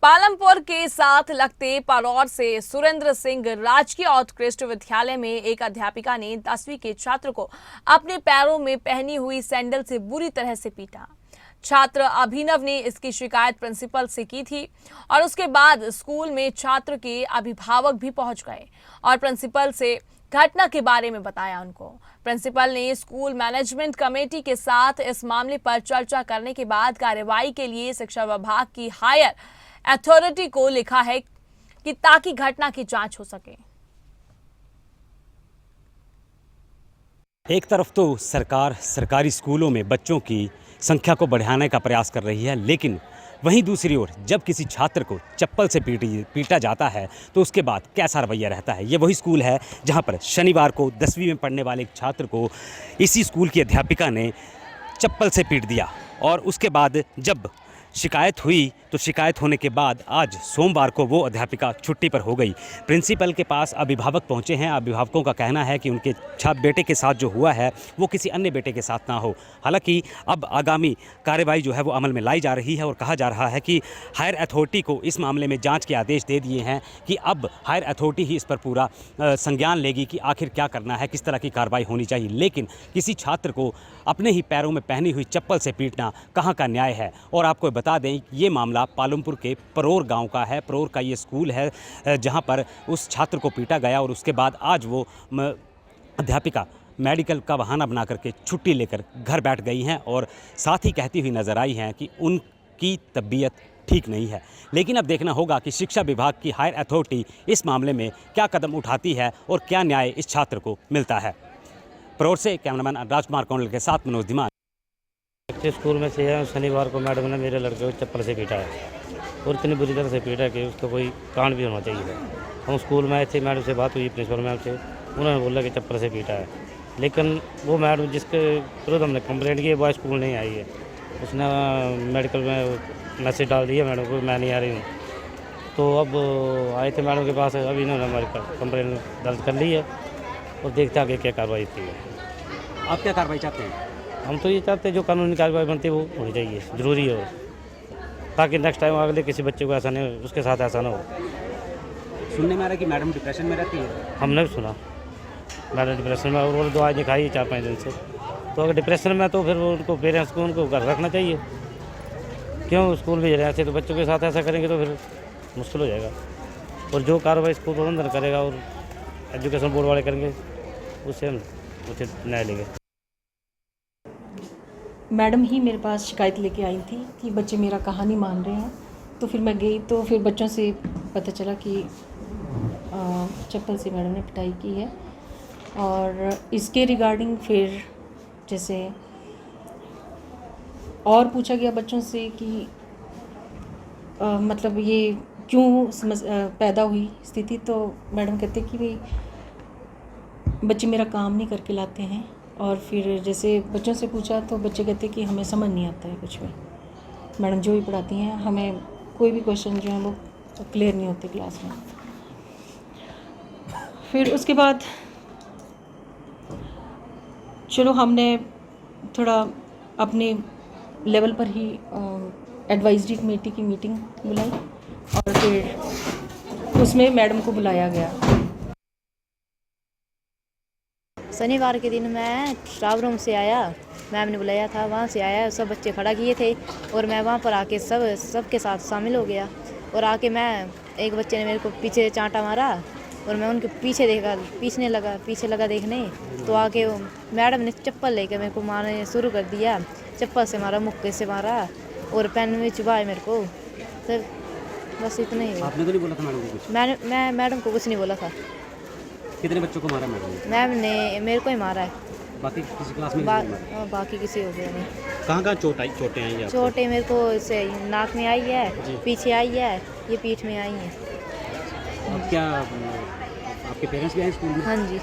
पालमपुर के साथ लगते पालौर से सुरेंद्र सिंह राजकीय उत्कृष्ट विद्यालय में एक अध्यापिका ने 10वीं के छात्र को अपने पैरों में पहनी हुई सैंडल से बुरी तरह से पीटा। छात्र अभिनव ने इसकी शिकायत प्रिंसिपल से की थी और उसके बाद स्कूल में छात्र के अभिभावक भी पहुंच गए और प्रिंसिपल से घटना के बारे में बताया। उनको प्रिंसिपल ने स्कूल मैनेजमेंट कमेटी के साथ इस मामले पर चर्चा करने के बाद कार्रवाई के लिए शिक्षा विभाग की हायर अथॉरिटी को लिखा है कि ताकि घटना की जांच हो सके। एक तरफ तो सरकार सरकारी स्कूलों में बच्चों की संख्या को बढ़ाने का प्रयास कर रही है, लेकिन वहीं दूसरी ओर जब किसी छात्र को चप्पल से पीटा जाता है तो उसके बाद कैसा रवैया रहता है। ये वही स्कूल है जहां पर शनिवार को 10वीं में पढ़ने वाले एक छात्र को इसी स्कूल की अध्यापिका ने चप्पल से पीट दिया और उसके बाद जब शिकायत हुई तो शिकायत होने के बाद आज सोमवार को वो अध्यापिका छुट्टी पर हो गई। प्रिंसिपल के पास अभिभावक पहुंचे हैं। अभिभावकों का कहना है कि उनके बेटे के साथ जो हुआ है वो किसी अन्य बेटे के साथ ना हो। हालांकि अब आगामी कार्रवाई जो है वो अमल में लाई जा रही है और कहा जा रहा है कि हायर अथॉरिटी को इस मामले में जांच के आदेश दे दिए हैं कि अब हायर अथॉरिटी ही इस पर पूरा संज्ञान लेगी कि आखिर क्या करना है, किस तरह की कार्रवाई होनी चाहिए। लेकिन किसी छात्र को अपने ही पैरों में पहनी हुई चप्पल से पीटना कहाँ का न्याय है। और आपको बता दें ये मामला पालमपुर के परोर गांव का है। परोर का ये स्कूल है जहां पर उस छात्र को पीटा गया और उसके बाद आज वो अध्यापिका मेडिकल का बहाना बना करके छुट्टी लेकर घर बैठ गई हैं और साथ ही कहती हुई नजर आई हैं कि उनकी तबीयत ठीक नहीं है। लेकिन अब देखना होगा कि शिक्षा विभाग की हायर अथॉरिटी इस मामले में क्या कदम उठाती है और क्या न्याय इस छात्र को मिलता है। परोर से कैमरामैन राजकुमार कौंडल के साथ मनोज धीमान। स्कूल में से शनिवार को मैडम ने मेरे लड़के को चप्पल से पीटा है और इतनी बुरी तरह से पीटा कि उसका कोई कांड भी होना चाहिए। हम स्कूल में आए थे, मैडम से बात हुई प्रिंसिपल मैम से, उन्होंने बोला कि चप्पल से पीटा है। लेकिन वो मैडम जिसके विरुद्ध हमने कंप्लेंट की है वो स्कूल नहीं आई है। उसने मेडिकल में मैसेज डाल दिया मैडम को मैं नहीं आ रही हूँ। तो अब आए थे मैडम के पास, अभी इन्होंने हमारी कंप्लेंट दर्ज कर ली है और देखते आगे क्या कार्रवाई होती है। आप क्या कार्रवाई चाहते हैं? हम तो ये चाहते हैं जो कानूनी कार्रवाई बनती है वो होनी चाहिए, ज़रूरी है, ताकि नेक्स्ट टाइम अगले किसी बच्चे को ऐसा नहीं, उसके साथ ऐसा ना हो। सुनने में आ रहा है कि मैडम डिप्रेशन में रहती है। हमने भी सुना मैडम डिप्रेशन में, और वो दवाई नहीं खाई 4-5 दिन से। तो अगर डिप्रेशन में तो फिर वो उनको पेरेंट्स को उनको घर रखना चाहिए। क्यों स्कूल भेज रहे हैं ऐसे, तो बच्चों के साथ ऐसा करेंगे तो फिर मुश्किल हो जाएगा। और जो कार्रवाई स्कूल प्रबंधन करेगा और एजुकेशन बोर्ड वाले करेंगे उससे हम उचित न्याय लेंगे। मैडम ही मेरे पास शिकायत लेके आई थी कि बच्चे मेरा कहानी मान रहे हैं। तो फिर मैं गई तो फिर बच्चों से पता चला कि चप्पल से मैडम ने पिटाई की है। और इसके रिगार्डिंग फिर जैसे और पूछा गया बच्चों से कि मतलब ये क्यों पैदा हुई स्थिति। तो मैडम कहते कि भाई बच्चे मेरा काम नहीं करके लाते हैं। और फिर जैसे बच्चों से पूछा तो बच्चे कहते कि हमें समझ नहीं आता है कुछ भी, मैडम जो भी पढ़ाती हैं हमें कोई भी क्वेश्चन जो है वो क्लियर नहीं होते क्लास में। फिर उसके बाद चलो हमने थोड़ा अपने लेवल पर ही एडवाइजरी कमेटी की मीटिंग बुलाई और फिर उसमें मैडम को बुलाया गया। शनिवार के दिन मैं स्टाफ रूम से आया, मैम ने बुलाया था, वहाँ से आया, सब बच्चे खड़ा किए थे और मैं वहाँ पर आके सबके साथ शामिल हो गया। और आके मैं एक बच्चे ने मेरे को पीछे चांटा मारा और मैं उनके पीछे लगा देखने। तो आके मैडम ने चप्पल लेकर मेरे को मारने शुरू कर दिया। चप्पल से मारा, मुक्के से मारा और पेन में चुभाए मेरे को। तो बस इतना ही। आपने तो नहीं बोला था मैडम को कुछ? मैं मैडम को कुछ नहीं बोला था। कितने बच्चों को मारा मैडम ने? मैम ने मेरे को ही मारा है, बाकी किसी क्लास में बाकी किसी हो गया नहीं। कहाँ चोटें आई हैं? चोटें मेरे को से नाक में आई है, पीछे आई है, ये पीठ में आई है। अब क्या आपके पेरेंट्स भी आए स्कूल में? हाँ जी।